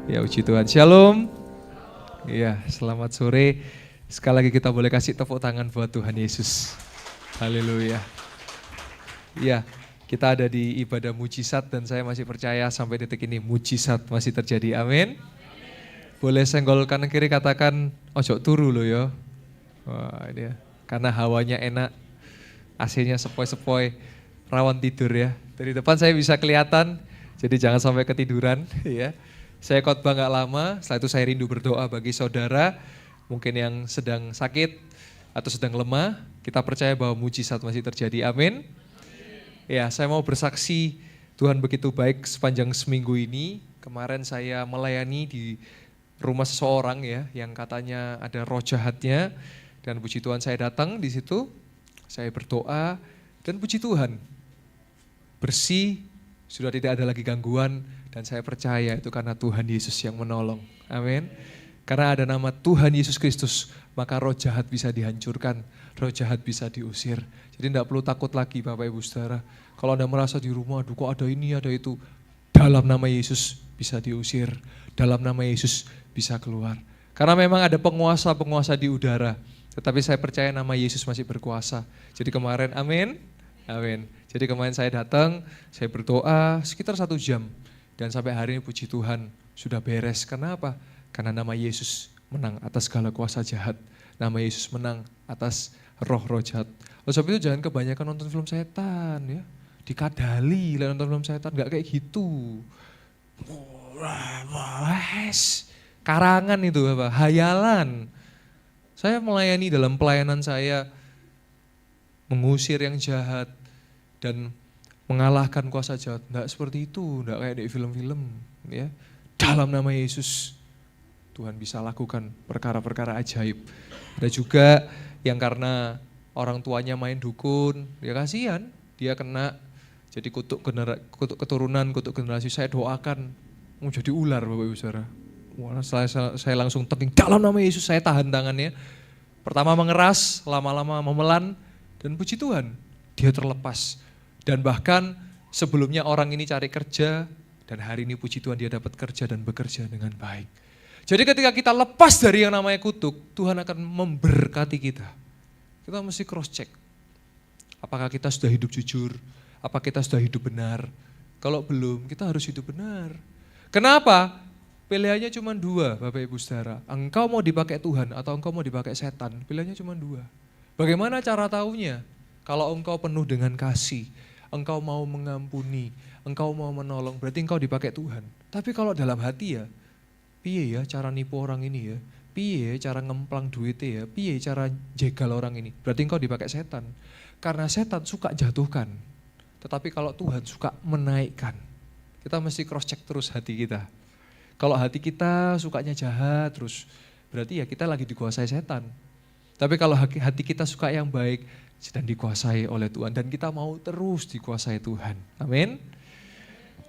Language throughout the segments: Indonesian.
Ya puji Tuhan, Shalom. Iya, selamat sore. Sekali lagi kita boleh kasih tepuk tangan buat Tuhan Yesus. Haleluya. Iya, kita ada di ibadah mujizat dan saya masih percaya sampai detik ini mujizat masih terjadi. Amin. Boleh senggol kanan kiri katakan ojo turu loh ya. Wah, ini ya. Karena hawanya enak, AC-nya sepoi-sepoi, rawan tidur ya. Dari depan saya bisa kelihatan, jadi jangan sampai ketiduran ya. Saya khotbah gak lama, setelah itu saya rindu berdoa bagi saudara, mungkin yang sedang sakit atau sedang lemah, kita percaya bahwa mujizat masih terjadi, amin. Ya, saya mau bersaksi Tuhan begitu baik sepanjang seminggu ini. Kemarin saya melayani di rumah seseorang ya, yang katanya ada roh jahatnya, dan puji Tuhan saya datang di situ, saya berdoa, dan puji Tuhan, bersih, sudah tidak ada lagi gangguan, dan saya percaya itu karena Tuhan Yesus yang menolong. Amin. Karena ada nama Tuhan Yesus Kristus, maka roh jahat bisa dihancurkan, roh jahat bisa diusir. Jadi tidak perlu takut lagi Bapak Ibu Saudara. Kalau Anda merasa di rumah, aduh kok ada ini, ada itu, dalam nama Yesus bisa diusir, dalam nama Yesus bisa keluar. Karena memang ada penguasa-penguasa di udara, tetapi saya percaya nama Yesus masih berkuasa. Jadi kemarin, amin, amin. Jadi kemarin saya datang, saya berdoa sekitar 1 jam. Dan sampai hari ini puji Tuhan sudah beres. Kenapa? Karena nama Yesus menang atas segala kuasa jahat. Nama Yesus menang atas roh-roh jahat. Oleh sebab itu jangan kebanyakan nonton film setan ya. Dikadali lah nonton film setan, gak kayak gitu. Karangan itu apa? Hayalan. Saya melayani dalam pelayanan saya mengusir yang jahat dan mengalahkan kuasa jahat. Enggak seperti itu, enggak kayak di film-film ya. Dalam nama Yesus Tuhan bisa lakukan perkara-perkara ajaib. Ada juga yang karena orang tuanya main dukun, ya kasihan, dia kena jadi kutuk keturunan, kutuk generasi. Saya doakan mau jadi ular Bapak Ibu Saudara. Wah, saya langsung teping dalam nama Yesus, saya tahan tangannya. Pertama mengeras, lama-lama memelan, dan puji Tuhan dia terlepas. Dan bahkan sebelumnya orang ini cari kerja, dan hari ini puji Tuhan dia dapat kerja dan bekerja dengan baik. Jadi ketika kita lepas dari yang namanya kutuk, Tuhan akan memberkati kita. Kita mesti cross check. Apakah kita sudah hidup jujur? Apakah kita sudah hidup benar? Kalau belum, kita harus hidup benar. Kenapa? Pilihannya cuma 2 Bapak Ibu Saudara. Engkau mau dipakai Tuhan atau engkau mau dipakai setan? Pilihannya cuma 2. Bagaimana cara taunya? Kalau engkau penuh dengan kasih, engkau mau mengampuni, engkau mau menolong, berarti engkau dipakai Tuhan. Tapi kalau dalam hati ya, piye ya cara nipu orang ini ya, piye ya cara ngemplang duitnya ya, piye cara jegal orang ini, berarti engkau dipakai setan. Karena setan suka jatuhkan, tetapi kalau Tuhan suka menaikkan. Kita mesti cross check terus hati kita. Kalau hati kita sukanya jahat terus, berarti ya kita lagi dikuasai setan. Tapi kalau hati kita suka yang baik, sedang dikuasai oleh Tuhan dan kita mau terus dikuasai Tuhan. Amin.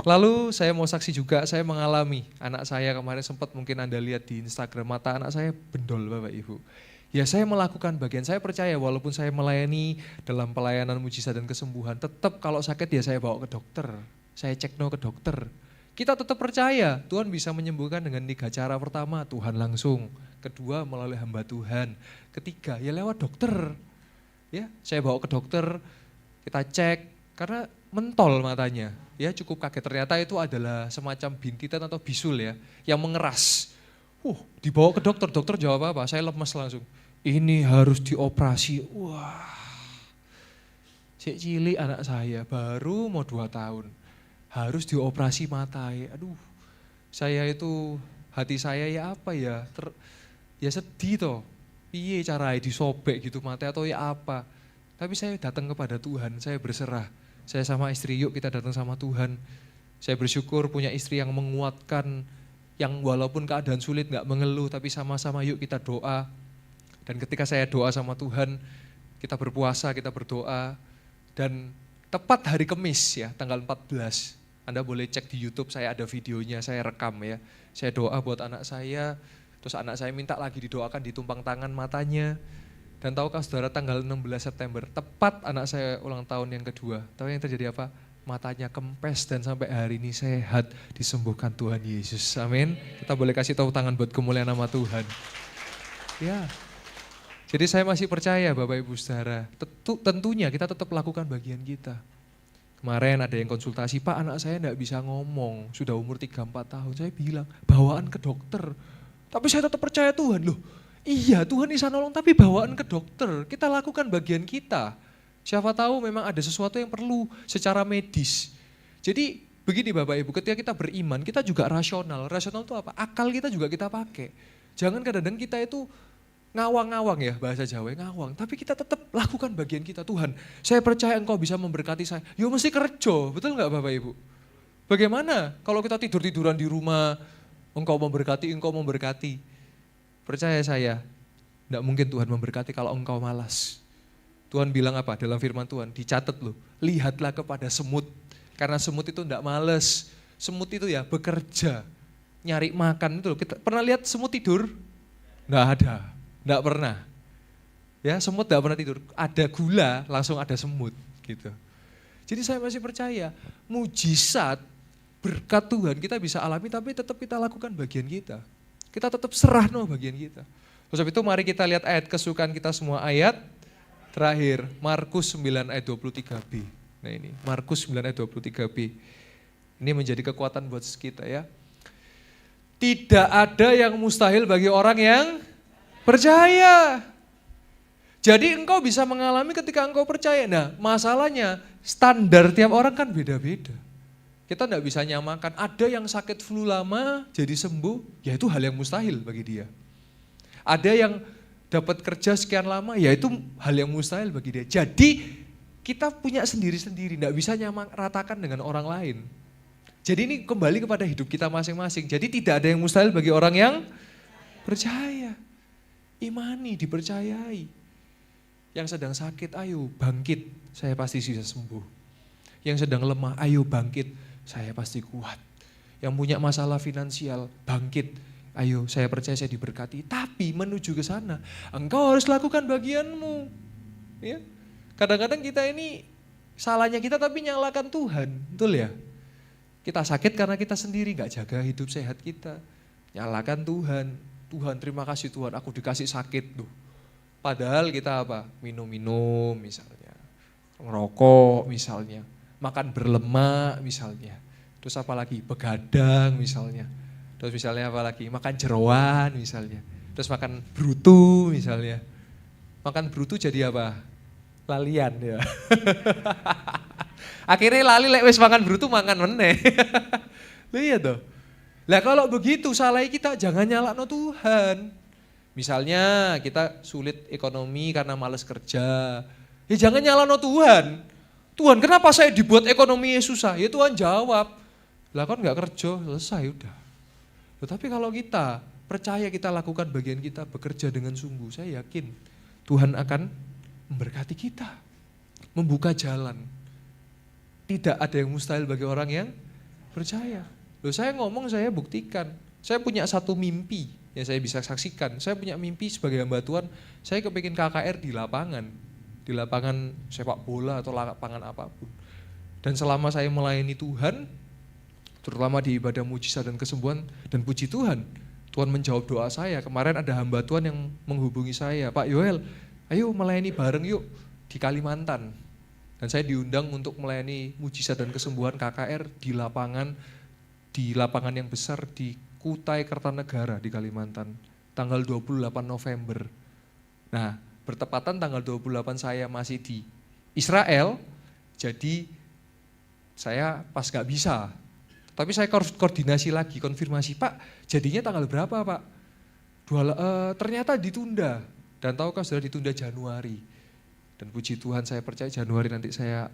Lalu saya mau saksi juga, saya mengalami anak saya kemarin sempat mungkin Anda lihat di Instagram, mata anak saya bendol Bapak Ibu. Ya saya melakukan bagian, saya percaya walaupun saya melayani dalam pelayanan mujizat dan kesembuhan, tetap kalau sakit ya saya bawa ke dokter, saya cekno ke dokter. Kita tetap percaya Tuhan bisa menyembuhkan dengan 3 cara. Pertama Tuhan langsung, kedua melalui hamba Tuhan, ketiga ya lewat dokter. Ya, saya bawa ke dokter, kita cek, karena mentol matanya. Ya cukup kaget, ternyata itu adalah semacam bintitan atau bisul ya, yang mengeras. Dibawa ke dokter, dokter jawab apa? Saya lemes langsung. Ini harus dioperasi. Wah, cek cilik anak saya, baru mau 2 tahun. Harus dioperasi mata. Aduh, saya itu, hati saya ya apa ya, ya sedih toh. Piye cara disobek gitu mata atau ya apa. Tapi saya datang kepada Tuhan, saya berserah. Saya sama istri yuk kita datang sama Tuhan. Saya bersyukur punya istri yang menguatkan, yang walaupun keadaan sulit gak mengeluh, tapi sama-sama yuk kita doa. Dan ketika saya doa sama Tuhan, kita berpuasa, kita berdoa. Dan tepat hari Kamis ya, tanggal 14. Anda boleh cek di YouTube, saya ada videonya, saya rekam ya. Saya doa buat anak saya. Terus anak saya minta lagi didoakan, ditumpang tangan matanya. Dan tahukah saudara tanggal 16 September, tepat anak saya ulang tahun yang kedua. Tahu yang terjadi apa? matanya kempes dan sampai hari ini sehat, disembuhkan Tuhan Yesus. Amin. Kita boleh kasih tahu tangan buat kemuliaan nama Tuhan. Ya. Jadi saya masih percaya Bapak Ibu Saudara, tentunya kita tetap lakukan bagian kita. Kemarin ada yang konsultasi, Pak anak saya enggak bisa ngomong, sudah umur 3-4 tahun. Saya bilang, bawaan ke dokter. Tapi saya tetap percaya Tuhan loh. Iya Tuhan bisa nolong tapi bawaan ke dokter. Kita lakukan bagian kita. Siapa tahu memang ada sesuatu yang perlu secara medis. Jadi begini Bapak Ibu, ketika kita beriman kita juga rasional. Rasional itu apa? Akal kita juga kita pakai. Jangan kadang-kadang kita itu ngawang-ngawang ya bahasa Jawa, ngawang. Tapi kita tetap lakukan bagian kita. Tuhan saya percaya Engkau bisa memberkati saya. Yo mesti kerja, betul nggak Bapak Ibu? Bagaimana kalau kita tidur-tiduran di rumah, Engkau memberkati. Percaya saya, tidak mungkin Tuhan memberkati kalau engkau malas. Tuhan bilang apa dalam firman Tuhan, dicatat loh, lihatlah kepada semut. Karena semut itu tidak malas, semut itu ya bekerja, nyari makan itu loh. Kita pernah lihat semut tidur? Nggak ada, nggak pernah. Ya semut nggak pernah tidur, ada gula langsung ada semut gitu. Jadi saya masih percaya, mujizat berkat Tuhan kita bisa alami tapi tetap kita lakukan bagian kita. Kita tetap serah bagian kita. Sebab itu mari kita lihat ayat kesukaan kita semua, ayat terakhir, Markus 9 ayat 23b. Nah ini, Markus 9 ayat 23b. Ini menjadi kekuatan buat kita ya. Tidak ada yang mustahil bagi orang yang percaya. Jadi engkau bisa mengalami ketika engkau percaya. Nah masalahnya standar tiap orang kan beda-beda. Kita tidak bisa nyamakan, ada yang sakit flu lama jadi sembuh, ya itu hal yang mustahil bagi dia. Ada yang dapat kerja sekian lama, ya itu hal yang mustahil bagi dia. Jadi kita punya sendiri-sendiri, tidak bisa ratakan dengan orang lain. Jadi ini kembali kepada hidup kita masing-masing. Jadi tidak ada yang mustahil bagi orang yang percaya. Imani, dipercayai. Yang sedang sakit, ayo bangkit, saya pasti bisa sembuh. Yang sedang lemah, ayo bangkit, saya pasti kuat. Yang punya masalah finansial, bangkit. Ayo, saya percaya saya diberkati. Tapi menuju ke sana, engkau harus lakukan bagianmu. Ya. Kadang-kadang kita ini, salahnya kita tapi nyalakan Tuhan. Betul ya? Kita sakit karena kita sendiri gak jaga hidup sehat kita. Nyalakan Tuhan. Tuhan terima kasih Tuhan, aku dikasih sakit tuh. Padahal kita apa? Minum-minum misalnya. Ngerokok misalnya. Makan berlemak misalnya, terus apa lagi, begadang misalnya, terus misalnya apa lagi, makan jeroan misalnya, terus makan brutu misalnya. Makan brutu jadi apa? Lalian ya. Akhirnya lali lek wis makan brutu makan meneh. Iya toh. Lah kalau begitu salah kita jangan nyalakno Tuhan. Misalnya kita sulit ekonomi karena malas kerja, ya jangan nyalakno Tuhan. Tuhan kenapa saya dibuat ekonominya susah? Ya Tuhan jawab, lah kan gak kerja, selesai udah. Tetapi kalau kita percaya kita lakukan bagian kita, bekerja dengan sungguh, saya yakin Tuhan akan memberkati kita, membuka jalan. Tidak ada yang mustahil bagi orang yang percaya. Loh saya ngomong, saya buktikan, saya punya satu mimpi yang saya bisa saksikan. Saya punya mimpi sebagai hamba Tuhan, saya kepingin KKR di lapangan sepak bola atau lapangan apapun. Dan selama saya melayani Tuhan, terutama di ibadah mujizat dan kesembuhan, dan puji Tuhan, Tuhan menjawab doa saya. Kemarin ada hamba Tuhan yang menghubungi saya, Pak Yoel, ayo melayani bareng yuk di Kalimantan. Dan saya diundang untuk melayani mujizat dan kesembuhan KKR di lapangan yang besar di Kutai Kertanegara di Kalimantan, tanggal 28 November. Nah, bertepatan tanggal 28 saya masih di Israel, jadi saya pas gak bisa. Tapi saya koordinasi lagi, konfirmasi, Pak jadinya tanggal berapa Pak? Ternyata ditunda, dan tahukah sudah ditunda Januari. Dan puji Tuhan saya percaya Januari nanti saya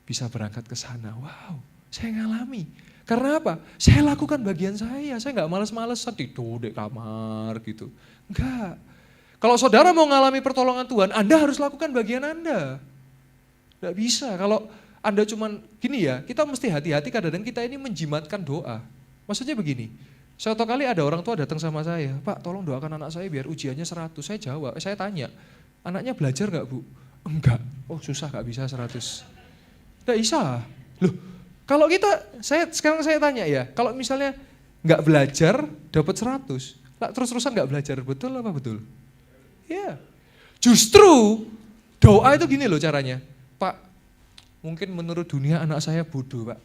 bisa berangkat ke sana. Wow, saya ngalami. Karena apa? Saya lakukan bagian saya gak males-malesan tidur di kamar gitu. Enggak. Kalau saudara mau mengalami pertolongan Tuhan, Anda harus lakukan bagian Anda. Tidak bisa, kalau Anda cuman gini ya, kita mesti hati-hati kadang-kadang kita ini menjimatkan doa. Maksudnya begini, suatu kali ada orang tua datang sama saya, Pak tolong doakan anak saya biar ujiannya 100. Saya jawab, saya tanya, anaknya belajar gak Bu? Enggak, oh susah gak bisa 100. Tidak bisa, Loh, kalau sekarang saya tanya ya, kalau misalnya nggak belajar dapat 100, terus-terusan nggak belajar, betul apa betul? Ya, justru doa itu gini loh caranya, Pak, mungkin menurut dunia anak saya bodoh Pak,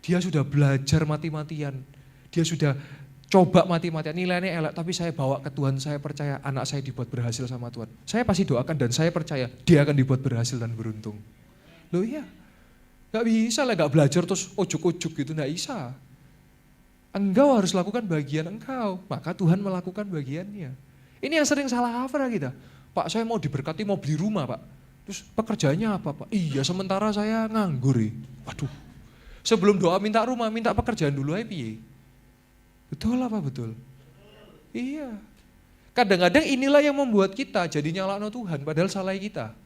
dia sudah belajar mati-matian, dia sudah coba mati-matian, nilainya elek, tapi saya bawa ke Tuhan, saya percaya anak saya dibuat berhasil sama Tuhan. Saya pasti doakan dan saya percaya dia akan dibuat berhasil dan beruntung. Loh iya, gak bisa lah gak belajar terus ujuk-ujuk gitu, gak bisa. Engkau harus lakukan bagian engkau, maka Tuhan melakukan bagiannya. Ini yang sering salah kaprah kita. Pak, saya mau diberkati, mau beli rumah Pak. Terus pekerjaannya apa Pak? Iya, sementara saya nganggur ya. Waduh, sebelum doa minta rumah, minta pekerjaan dulu aja piye. Betul apa betul? Iya. Kadang-kadang inilah yang membuat kita jadi nyalahno Tuhan, padahal salah kita.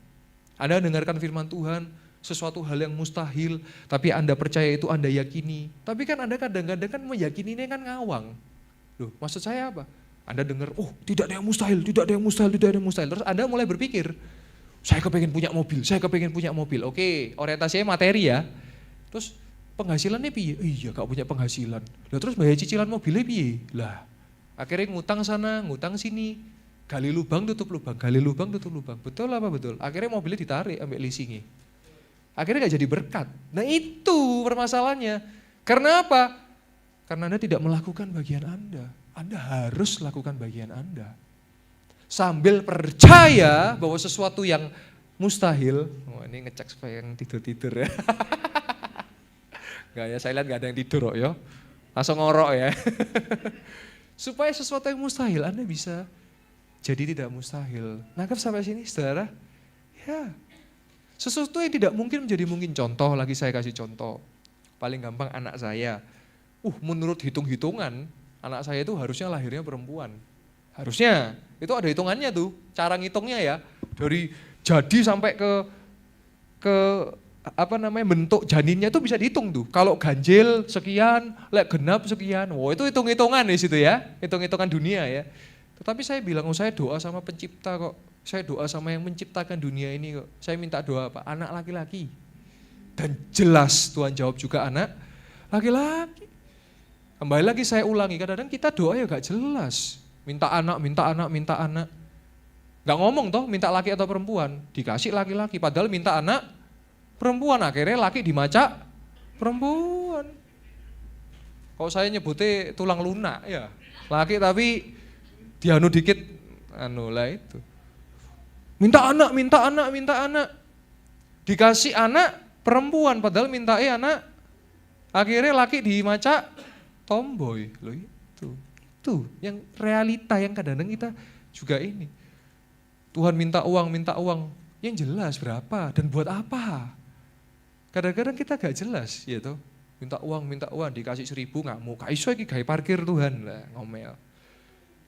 Anda dengarkan firman Tuhan, sesuatu hal yang mustahil, tapi Anda percaya itu Anda yakini. Tapi kan Anda kadang-kadang kan meyakini ini kan ngawang. Loh, maksud saya apa? Anda dengar, oh tidak ada yang mustahil, tidak ada yang mustahil, tidak ada yang mustahil. Terus Anda mulai berpikir, saya kepengen punya mobil, saya kepengen punya mobil. Oke, orientasinya materi ya. Terus penghasilannya piye? Iya gak punya penghasilan. Lah terus bayar cicilan mobilnya piye? Lah akhirnya ngutang sana, ngutang sini. Gali lubang tutup lubang, gali lubang tutup lubang. Betul apa betul? Akhirnya mobilnya ditarik ambil leasingnya. Akhirnya gak jadi berkat. Nah itu permasalahannya. Karena apa? Karena Anda tidak melakukan bagian Anda. Anda harus lakukan bagian Anda. Sambil percaya bahwa sesuatu yang mustahil, oh ini ngecek supaya yang tidur-tidur ya. Enggak ya, saya lihat gak ada yang tidur kok ya. Langsung ngorok ya. Supaya sesuatu yang mustahil Anda bisa jadi tidak mustahil. Nangkep sampai sini saudara? Ya. Sesuatu yang tidak mungkin menjadi mungkin. Contoh, lagi saya kasih contoh. Paling gampang anak saya. Menurut hitung-hitungan, anak saya itu harusnya lahirnya perempuan. Harusnya, itu ada hitungannya tuh. Cara ngitungnya ya. Dari jadi sampai ke bentuk janinnya itu bisa dihitung tuh. Kalau ganjil sekian, lek genap sekian. Wow, itu hitung-hitungan di situ ya. Hitung-hitungan dunia ya. Tetapi saya bilang, saya doa sama pencipta kok. Saya doa sama yang menciptakan dunia ini kok. Saya minta doa apa? Anak laki-laki. Dan jelas Tuhan jawab juga anak laki-laki. Kembali lagi saya ulangi, kadang-kadang kita doa ya gak jelas. Minta anak, minta anak, minta anak. Gak ngomong toh minta laki atau perempuan. Dikasih laki-laki, padahal minta anak perempuan. Akhirnya laki dimaca perempuan. Kalau saya nyebutnya tulang lunak ya. Laki tapi dianu dikit, lah itu. Minta anak, minta anak, minta anak. Dikasih anak perempuan, padahal mintain anak. Akhirnya laki dimaca tomboy. Loh itu yang realita yang kadang-kadang kita juga ini. Tuhan minta uang. Yang jelas berapa dan buat apa? Kadang-kadang kita gak jelas ya toh. Minta uang, dikasih 1.000 ngamuk. Kaiso iki gawe parkir Tuhan lah ngomel.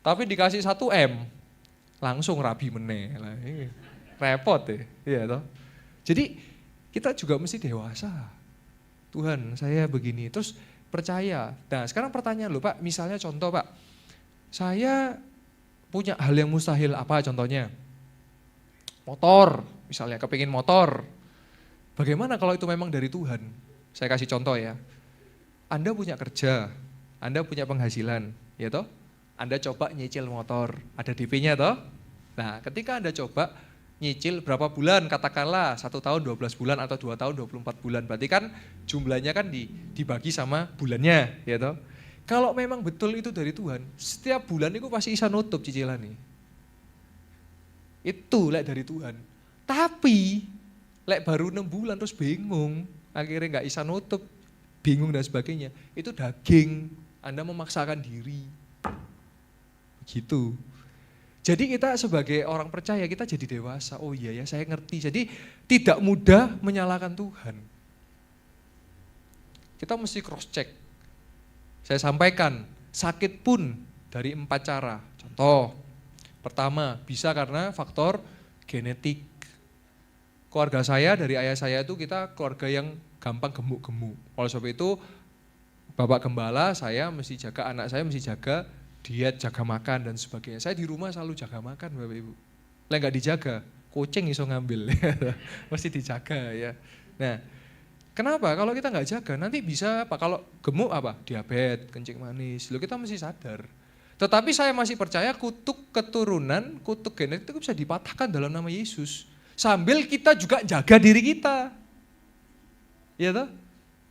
Tapi dikasih 1 M, langsung rabi meneh. Lah ini repot ya, iya toh. Jadi kita juga mesti dewasa. Tuhan, saya begini. Terus percaya. Nah, sekarang pertanyaan loh, Pak, misalnya contoh, Pak. Saya punya hal yang mustahil apa contohnya? Motor, misalnya kepingin motor. Bagaimana kalau itu memang dari Tuhan? Saya kasih contoh ya. Anda punya kerja, Anda punya penghasilan, ya toh? Anda coba nyicil motor, ada DP-nya toh? Nah, ketika Anda coba nyicil berapa bulan, katakanlah 1 tahun 12 bulan atau 2 tahun 24 bulan, berarti kan jumlahnya kan dibagi sama bulannya, ya toh? Kalau memang betul itu dari Tuhan, setiap bulan itu pasti bisa nutup cicilan nih. Itu lek dari Tuhan. Tapi lek baru 6 bulan terus bingung, akhirnya nggak bisa nutup, bingung dan sebagainya. Itu daging, Anda memaksakan diri. Begitu. Jadi kita sebagai orang percaya kita jadi dewasa. Oh iya ya, saya ngerti. Jadi tidak mudah menyalahkan Tuhan. Kita mesti cross check. Saya sampaikan, sakit pun dari 4 cara. Contoh, pertama bisa karena faktor genetik. Keluarga saya dari ayah saya itu kita keluarga yang gampang gemuk-gemuk. Oleh sebab itu Bapak Gembala saya mesti jaga, anak saya mesti jaga diet, jaga makan dan sebagainya. Saya di rumah selalu jaga makan Bapak Ibu. Lah enggak dijaga, kucing iso ngambil. Mesti dijaga ya. Nah, Kenapa? Kalau kita nggak jaga, nanti bisa apa? Kalau gemuk apa? Diabetes, kencing manis. Loh, kita mesti sadar. Tetapi saya masih percaya kutuk keturunan, kutuk genetik itu bisa dipatahkan dalam nama Yesus. Sambil kita juga jaga diri kita. Iya toh?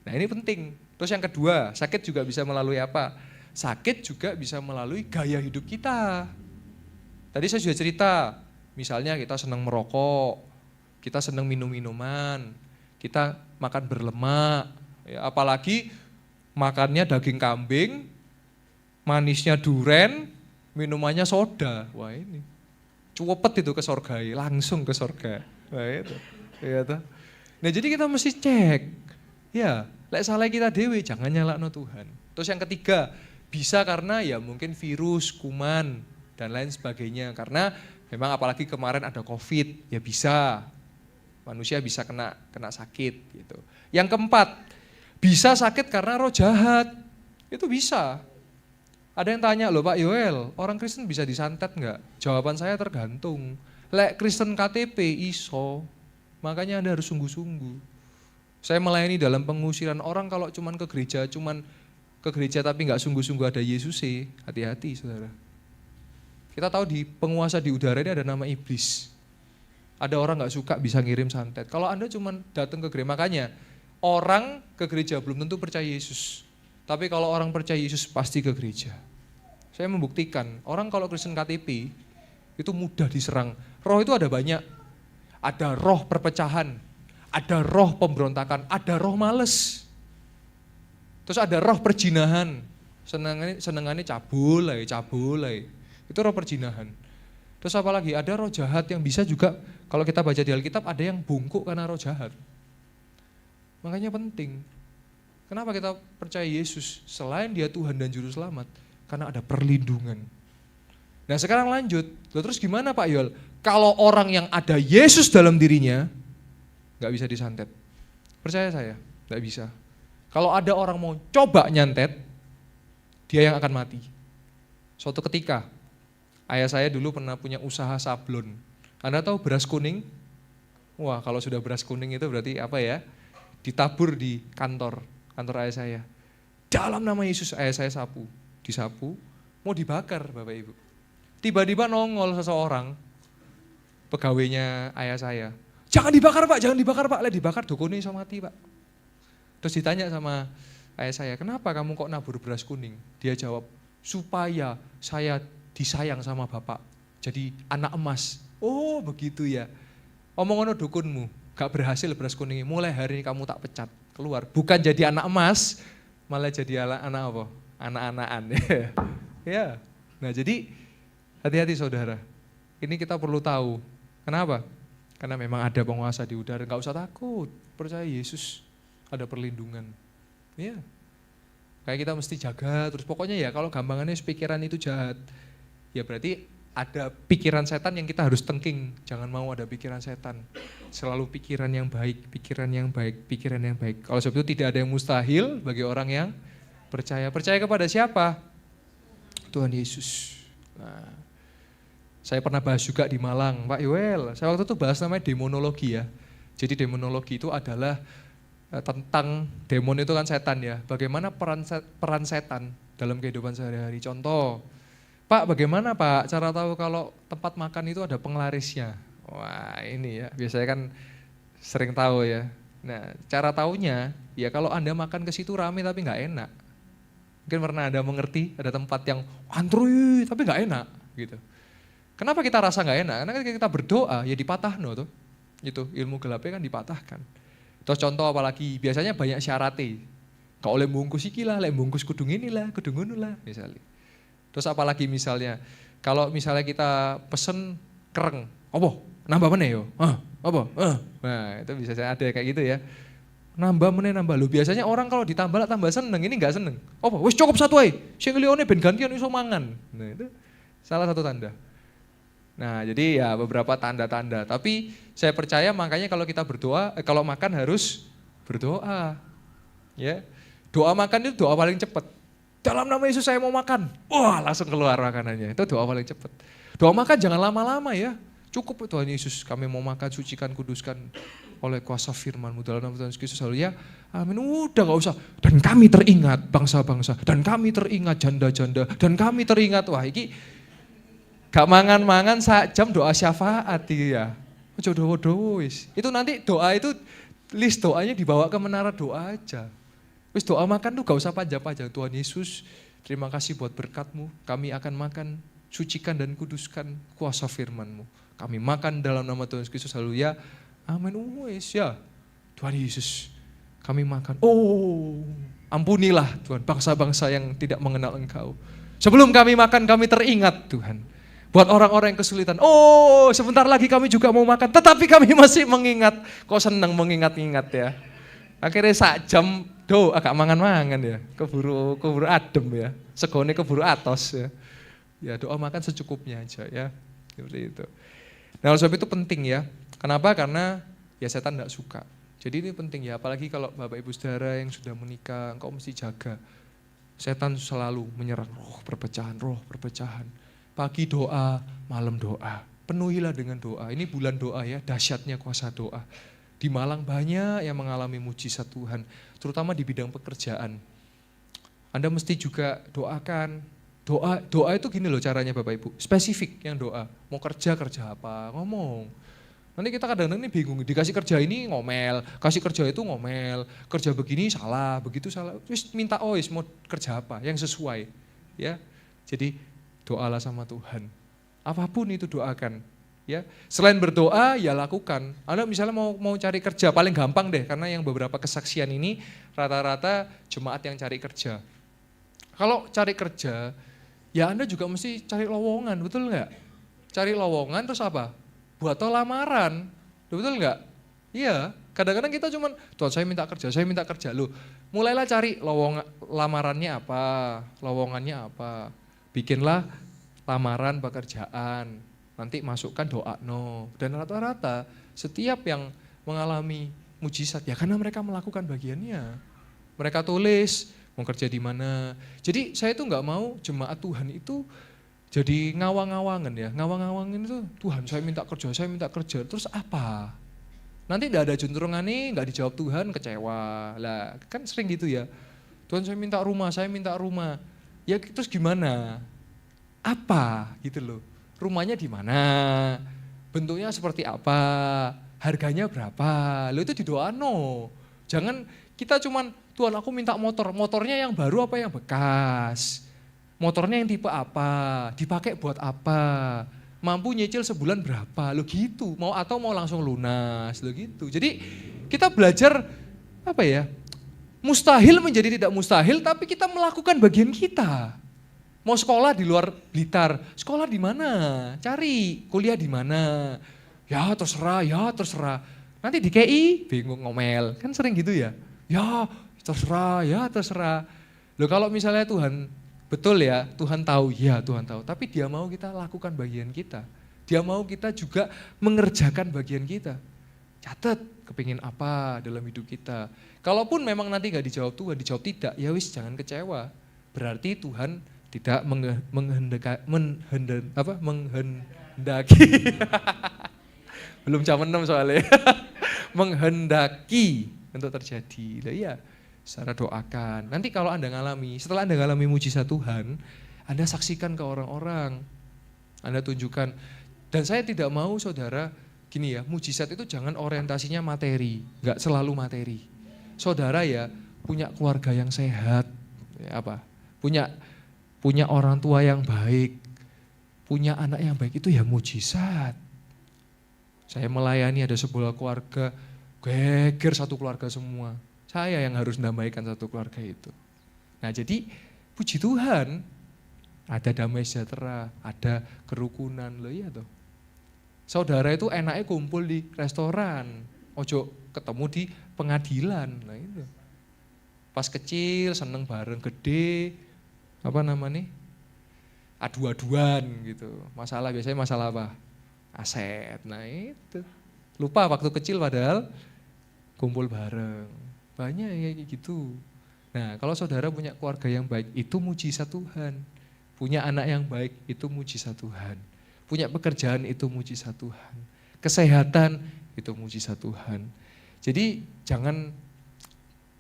Nah ini penting. Terus yang kedua, sakit juga bisa melalui apa? Sakit juga bisa melalui gaya hidup kita. Tadi saya sudah cerita, misalnya kita senang merokok, kita senang minum-minuman, kita makan berlemak, ya, apalagi makannya daging kambing, manisnya duren, minumannya soda. Wah ini, cuwepet itu ke surga, langsung ke surga. Wah itu, ya toh. Nah jadi kita mesti cek, ya, lek salah kita dewe, jangan nyalakno Tuhan. Terus yang ketiga, bisa karena ya mungkin virus, kuman, dan lain sebagainya. Karena memang apalagi kemarin ada COVID, ya bisa. Manusia bisa kena sakit gitu. Yang keempat, bisa sakit karena roh jahat. Itu bisa. Ada yang tanya loh Pak Yoel, orang Kristen bisa disantet enggak? Jawaban saya tergantung. Lek Kristen KTP iso, makanya Anda harus sungguh-sungguh. Saya melayani dalam pengusiran orang kalau cuman ke gereja tapi enggak sungguh-sungguh ada Yesus sih, hati-hati saudara. Kita tahu di penguasa di udara ini ada nama iblis. Ada orang nggak suka bisa ngirim santet. Kalau Anda cuma datang ke gereja, makanya orang ke gereja belum tentu percaya Yesus. Tapi kalau orang percaya Yesus pasti ke gereja. Saya membuktikan, orang kalau Kristen KTP itu mudah diserang. Roh itu ada banyak. Ada roh perpecahan, ada roh pemberontakan, ada roh males. Terus ada roh perjinahan. Senengannya cabulai. Itu roh perjinahan. Terus apa lagi? Ada roh jahat yang bisa juga, kalau kita baca di Alkitab ada yang bungkuk karena roh jahat. Makanya penting. Kenapa kita percaya Yesus? Selain dia Tuhan dan Juru Selamat, karena ada perlindungan. Nah sekarang lanjut, terus gimana Pak Yol? Kalau orang yang ada Yesus dalam dirinya, gak bisa disantet. Percaya saya, gak bisa. Kalau ada orang mau coba nyantet, dia yang akan mati. Suatu ketika, ayah saya dulu pernah punya usaha sablon. Anda tahu beras kuning? Wah kalau sudah beras kuning itu berarti apa ya? Ditabur di kantor ayah saya. Dalam nama Yesus ayah saya disapu, mau dibakar Bapak Ibu. Tiba-tiba nongol seseorang, pegawainya ayah saya. Jangan dibakar Pak, Lihat dibakar dukune iso mati Pak. Terus ditanya sama ayah saya, kenapa kamu kok nabur beras kuning? Dia jawab, supaya saya disayang sama Bapak, jadi anak emas. Oh begitu ya, omong-omong dukunmu, gak berhasil beras kuningnya, mulai hari ini kamu tak pecat, keluar. Bukan jadi anak emas, malah jadi anak apa? Anak-anakan. Ya. Nah jadi hati-hati saudara, ini kita perlu tahu. Kenapa? Karena memang ada penguasa di udara, gak usah takut, percaya Yesus, ada perlindungan. Ya. Kayak kita mesti jaga, terus pokoknya ya kalau gampangannya pikiran itu jahat, ya berarti ada pikiran setan yang kita harus tengking. Jangan mau ada pikiran setan. Selalu pikiran yang baik. Kalau sebab itu tidak ada yang mustahil bagi orang yang percaya. Percaya kepada siapa? Tuhan Yesus. Nah, saya pernah bahas juga di Malang, Pak Yoel. Saya waktu itu bahas namanya demonologi ya. Jadi demonologi itu adalah tentang demon itu kan setan ya. Bagaimana peran setan dalam kehidupan sehari-hari. Contoh, Pak bagaimana Pak cara tahu kalau tempat makan itu ada penglarisnya? Wah ini ya biasanya kan sering tahu ya. Nah cara taunya ya kalau Anda makan ke situ rame tapi nggak enak. Mungkin pernah Anda mengerti ada tempat yang antri tapi nggak enak gitu. Kenapa kita rasa nggak enak? Karena ketika kita berdoa ya dipatahno tuh. Itu ilmu gelapnya kan dipatahkan. Terus contoh apalagi biasanya banyak syaratnya. Gak oleh bungkus iki lah, lek bungkus kudung inilah, kudung lah misalnya. Terus apalagi misalnya, kalau misalnya kita pesen kereng, apa? Nambah meneh yo? Apa? Nah itu bisa ada kayak gitu ya. Nambah meneh nambah. Loh biasanya orang kalau ditambah lah tambah seneng, ini gak seneng. Apa? Wis cukup satu aja, sing liyane ben gantian iso mangan. Nah itu salah satu tanda. Nah jadi ya beberapa tanda-tanda. Tapi saya percaya makanya kalau kita berdoa, kalau makan harus berdoa. Ya, doa makan itu doa paling cepat. Dalam nama Yesus saya mau makan. Wah langsung keluar makanannya. Itu doa paling cepat. Doa makan jangan lama-lama ya. Cukup Tuhan Yesus kami mau makan, sucikan, kuduskan. oleh kuasa firman-Mu dalam nama Tuhan Yesus Kristus. Haleluya. Amin. Udah gak usah. Dan kami teringat bangsa-bangsa. Dan kami teringat janda-janda. Dan kami teringat. Wah iki gak mangan-mangan sak jam doa syafaat iki ya. Ojo dowo-dowo wis. Itu nanti doa itu list doanya dibawa ke menara doa aja. Wis doa makan tuh gak usah panjang-panjang. Tuhan Yesus, terima kasih buat berkat-Mu. Kami akan makan, sucikan dan kuduskan kuasa firman-Mu. Kami makan dalam nama Tuhan Yesus Kristus. Haleluya. Amin. Wis ya. Tuhan Yesus, kami makan. Oh, ampunilah Tuhan bangsa-bangsa yang tidak mengenal Engkau. Sebelum kami makan, kami teringat Tuhan. Buat orang-orang yang kesulitan, oh sebentar lagi kami juga mau makan, tetapi kami masih mengingat. Kok senang mengingat-ingat ya. Akhirnya sak jam agak mangan-mangan ya, keburu adem ya, segone keburu atos ya. Ya doa makan secukupnya aja ya, seperti itu. Nah oleh sebab itu penting ya, kenapa? Karena ya setan tidak suka. Jadi ini penting ya, apalagi kalau Bapak Ibu Saudara yang sudah menikah, engkau mesti jaga. Setan selalu menyerang roh perpecahan. Pagi doa, malam doa. Penuhilah dengan doa. Ini bulan doa ya, dahsyatnya kuasa doa. Di Malang banyak yang mengalami mujizat Tuhan, terutama di bidang pekerjaan. Anda mesti juga doakan. Doa itu gini loh caranya Bapak Ibu, spesifik yang doa. Mau kerja apa, ngomong. Nanti kita kadang-kadang ini bingung, dikasih kerja ini ngomel, kasih kerja itu ngomel, kerja begini salah, begitu salah. Terus minta mau kerja apa yang sesuai. Ya. Jadi doalah sama Tuhan. Apapun itu doakan. Ya, selain berdoa ya lakukan. Anda misalnya mau cari kerja paling gampang deh, karena yang beberapa kesaksian ini rata-rata jemaat yang cari kerja. Kalau cari kerja, ya Anda juga mesti cari lowongan, betul nggak? Cari lowongan terus apa? Buat lamaran, betul nggak? Iya, kadang-kadang kita cuman, Tuhan saya minta kerja. Loh, mulailah cari lamarannya apa, lowongannya apa. Bikinlah lamaran pekerjaan. Nanti masukkan doa dan rata-rata setiap yang mengalami mujizat ya karena mereka melakukan bagiannya. Mereka tulis mau kerja di mana. Jadi saya itu nggak mau jemaat Tuhan itu jadi ngawang-ngawangan ya. Ngawang-ngawangin itu Tuhan saya minta kerja. Terus apa? Nanti tidak ada juntrungan nih, nggak dijawab Tuhan, kecewa. Lah kan sering gitu ya. Tuhan saya minta rumah. Ya terus gimana? Apa gitu loh. Rumahnya di mana, bentuknya seperti apa, harganya berapa, lo itu didoano. Jangan kita cuman, Tuhan aku minta motornya yang baru apa yang bekas, motornya yang tipe apa, dipakai buat apa, mampu nyicil sebulan berapa, lo gitu, mau langsung lunas, lo gitu. Jadi kita belajar apa ya, mustahil menjadi tidak mustahil, tapi kita melakukan bagian kita. Mau sekolah di luar Blitar, sekolah di mana? Cari kuliah di mana? Ya terserah. Nanti di KI bingung ngomel, kan sering gitu ya. Ya terserah. Loh kalau misalnya Tuhan, betul ya Tuhan tahu, tapi dia mau kita lakukan bagian kita. Dia mau kita juga mengerjakan bagian kita. Catat kepingin apa dalam hidup kita. Kalaupun memang nanti gak dijawab Tuhan, dijawab tidak, ya wis jangan kecewa. Berarti Tuhan tidak menghendaki belum jam 6 soalnya menghendaki untuk terjadi. Lah iya, secara doakan. Nanti kalau setelah Anda ngalami mujizat Tuhan, Anda saksikan ke orang-orang. Anda tunjukkan. Dan saya tidak mau saudara gini ya, mujizat itu jangan orientasinya materi, enggak selalu materi. Saudara ya punya keluarga yang sehat, punya orang tua yang baik, punya anak yang baik itu ya mujizat. Saya melayani ada sebuah keluarga, geger satu keluarga semua. Saya yang harus mendamaikan satu keluarga itu. Nah jadi puji Tuhan, ada damai sejahtera, ada kerukunan, loh iya tuh. Saudara itu enaknya kumpul di restoran, ojo ketemu di pengadilan, nah itu. Pas kecil seneng bareng, gede, adu-aduan gitu. Biasanya masalah apa? Aset. Nah itu. Lupa waktu kecil padahal kumpul bareng. Banyak kayak gitu. Nah kalau saudara punya keluarga yang baik, itu mujizat Tuhan. Punya anak yang baik, itu mujizat Tuhan. Punya pekerjaan, itu mujizat Tuhan. Kesehatan, itu mujizat Tuhan. Jadi jangan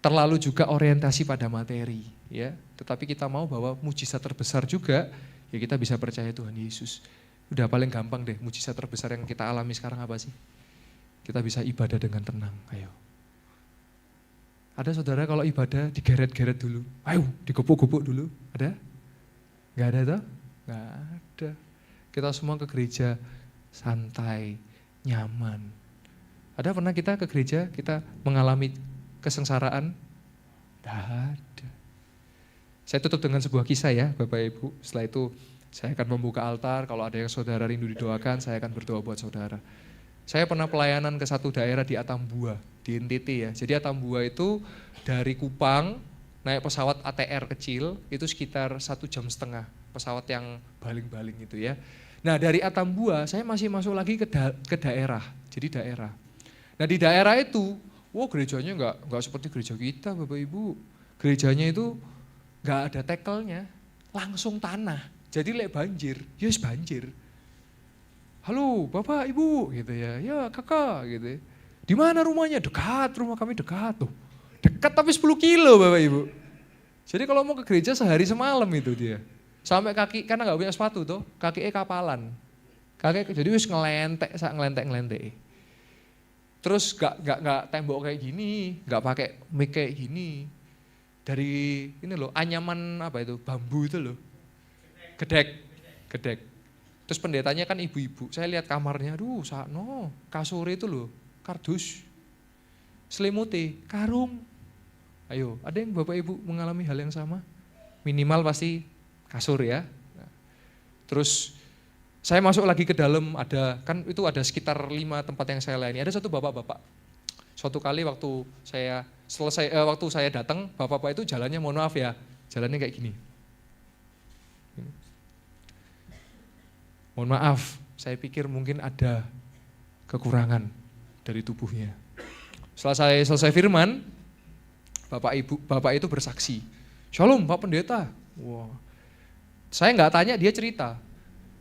terlalu juga orientasi pada materi, ya. Tetapi kita mau bahwa mujizat terbesar juga, ya kita bisa percaya Tuhan Yesus. Udah paling gampang deh, mujizat terbesar yang kita alami sekarang apa sih? Kita bisa ibadah dengan tenang, ayo. Ada saudara kalau ibadah digeret-geret dulu, ayo digopuk-gopuk dulu, ada? Gak ada toh? Gak ada. Kita semua ke gereja santai, nyaman. Ada pernah kita ke gereja, kita mengalami kesengsaraan? Tidak ada. Saya tutup dengan sebuah kisah ya Bapak Ibu. Setelah itu saya akan membuka altar, kalau ada yang saudara rindu didoakan, saya akan berdoa buat saudara. Saya pernah pelayanan ke satu daerah di Atambua, di NTT ya. Jadi Atambua itu dari Kupang, naik pesawat ATR kecil, itu sekitar 1,5 jam. Pesawat yang baling-baling itu ya. Nah dari Atambua saya masih masuk lagi ke daerah, jadi daerah. Nah di daerah itu, gerejanya enggak seperti gereja kita Bapak Ibu. Gerejanya itu enggak ada tekelnya, langsung tanah. Jadi lek banjir, yes banjir. Halo Bapak Ibu gitu ya, ya kakak gitu ya. Di mana rumahnya? Dekat, rumah kami dekat tuh. Dekat tapi 10 kilo Bapak Ibu. Jadi kalau mau ke gereja sehari semalam itu dia. Sampai kaki, karena enggak punya sepatu tuh, kakinya kapalan. Jadi wis ngelentek. Terus gak tembok kayak gini, gak pakai mic kayak gini. Dari ini loh, anyaman apa itu, bambu itu loh. Gedek. Terus pendetanya kan ibu-ibu, saya lihat kamarnya, aduh sakno, kasur itu loh, kardus. Selimutnya, karung. Ayo, ada yang Bapak Ibu mengalami hal yang sama? Minimal pasti kasur ya. Terus saya masuk lagi ke dalam, kan itu ada sekitar 5 tempat yang saya layani. Ada satu bapak-bapak. Suatu kali waktu saya datang, bapak-bapak itu jalannya mohon maaf ya, jalannya kayak gini. Mohon maaf, saya pikir mungkin ada kekurangan dari tubuhnya. Setelah saya selesai firman, bapak itu bersaksi. Shalom Pak Pendeta. Wow. Saya nggak tanya, dia cerita.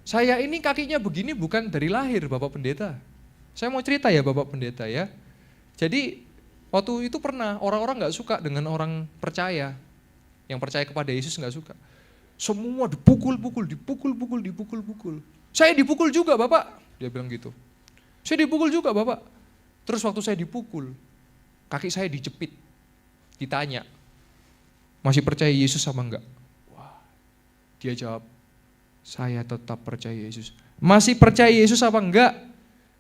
Saya ini kakinya begini bukan dari lahir Bapak Pendeta. Saya mau cerita ya Bapak Pendeta ya. Jadi waktu itu pernah orang-orang gak suka dengan orang percaya. Yang percaya kepada Yesus gak suka. Semua dipukul. Saya dipukul juga Bapak. Dia bilang gitu. Saya dipukul juga Bapak. Terus waktu saya dipukul, kaki saya dijepit. Ditanya, masih percaya Yesus sama enggak? Wah, dia jawab, saya tetap percaya Yesus. Masih percaya Yesus apa enggak?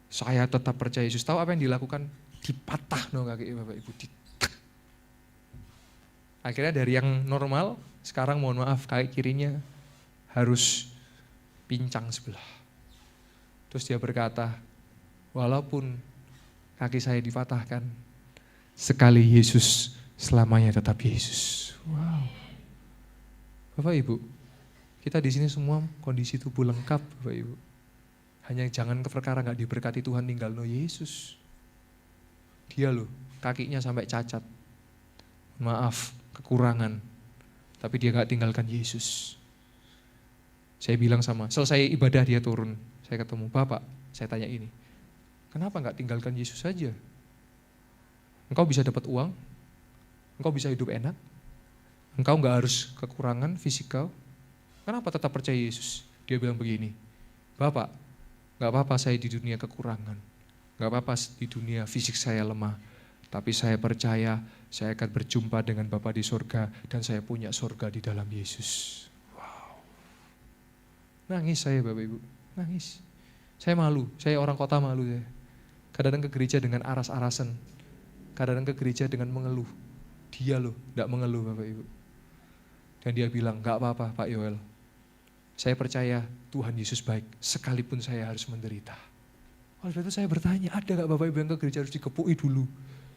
Saya tetap percaya Yesus. Tahu apa yang dilakukan? Dipatah no kaki Bapak Ibu. Akhirnya dari yang normal, sekarang mohon maaf kaki kirinya harus pincang sebelah. Terus dia berkata, walaupun kaki saya dipatahkan, sekali Yesus, selamanya tetap Yesus. Wow. Bapak Ibu, kita di sini semua kondisi tubuh lengkap, Bapak Ibu. Hanya jangan perkara nggak diberkati Tuhan tinggal no Yesus. Dia loh, kakinya sampai cacat. Maaf, kekurangan. Tapi dia nggak tinggalkan Yesus. Saya bilang selesai ibadah dia turun. Saya ketemu, Bapak, saya tanya ini. Kenapa nggak tinggalkan Yesus saja? Engkau bisa dapat uang, engkau bisa hidup enak, engkau nggak harus kekurangan fisikal. Kenapa tetap percaya Yesus? Dia bilang begini, Bapak, gak apa-apa saya di dunia kekurangan, gak apa-apa di dunia fisik saya lemah, tapi saya percaya saya akan berjumpa dengan Bapa di surga dan saya punya surga di dalam Yesus. Wow. Nangis saya Bapak Ibu, nangis. Saya malu, saya orang kota malu ya. Kadang-kadang ke gereja dengan aras-arasan, kadang-kadang ke gereja dengan mengeluh. Dia loh, gak mengeluh Bapak Ibu. Dan dia bilang, gak apa-apa Pak Yoel. Saya percaya Tuhan Yesus baik, sekalipun saya harus menderita. Oleh itu saya bertanya, ada gak Bapak Ibu yang ke gereja harus dikepui dulu?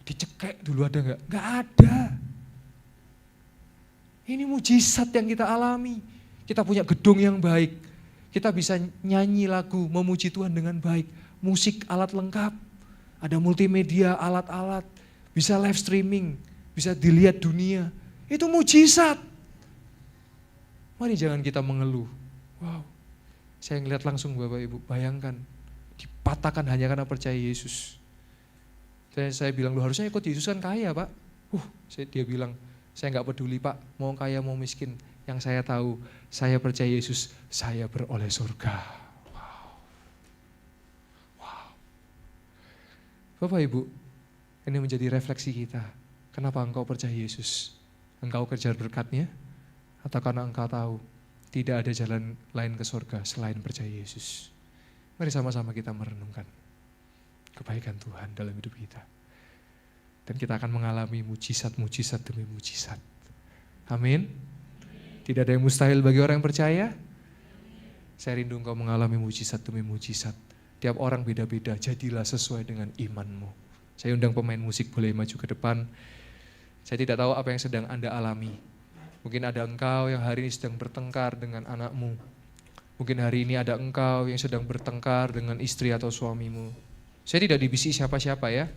Dicekek dulu ada gak? Gak ada. Ini mujizat yang kita alami. Kita punya gedung yang baik. Kita bisa nyanyi lagu, memuji Tuhan dengan baik. Musik, alat lengkap. Ada multimedia, alat-alat. Bisa live streaming, bisa dilihat dunia. Itu mujizat. Mari jangan kita mengeluh. Wow, saya ngeliat langsung Bapak Ibu, bayangkan, dipatahkan hanya karena percaya Yesus. Saya bilang, lu harusnya ikut Yesus kan kaya Pak. Dia bilang, saya nggak peduli Pak, mau kaya mau miskin. Yang saya tahu, saya percaya Yesus, saya beroleh surga. Wow. Bapak Ibu, ini menjadi refleksi kita. Kenapa engkau percaya Yesus? Engkau kejar berkat-Nya? Atau karena engkau tahu tidak ada jalan lain ke surga selain percaya Yesus? Mari sama-sama kita merenungkan kebaikan Tuhan dalam hidup kita. Dan kita akan mengalami mujizat-mujizat demi mujizat. Amin. Tidak ada yang mustahil bagi orang yang percaya. Saya rindu engkau mengalami mujizat demi mujizat. Tiap orang beda-beda, jadilah sesuai dengan imanmu. Saya undang pemain musik boleh maju ke depan. Saya tidak tahu apa yang sedang Anda alami. Mungkin ada engkau yang hari ini sedang bertengkar dengan anakmu. Mungkin hari ini ada engkau yang sedang bertengkar dengan istri atau suamimu. Saya tidak dibisi siapa-siapa ya.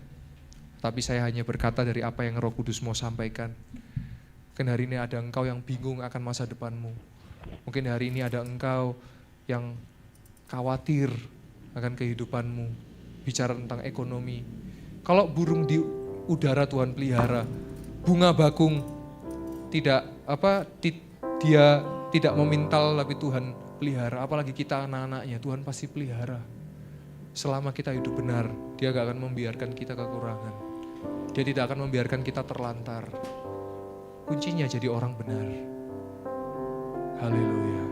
Tapi saya hanya berkata dari apa yang Roh Kudus mau sampaikan. Mungkin hari ini ada engkau yang bingung akan masa depanmu. Mungkin hari ini ada engkau yang khawatir akan kehidupanmu. Bicara tentang ekonomi. Kalau burung di udara Tuhan pelihara, bunga bakung dia tidak memintal tapi Tuhan pelihara. Apalagi kita anak-anaknya, Tuhan pasti pelihara. Selama kita hidup benar, Dia gak akan membiarkan kita kekurangan. Dia tidak akan membiarkan kita terlantar. Kuncinya jadi orang benar. Haleluya.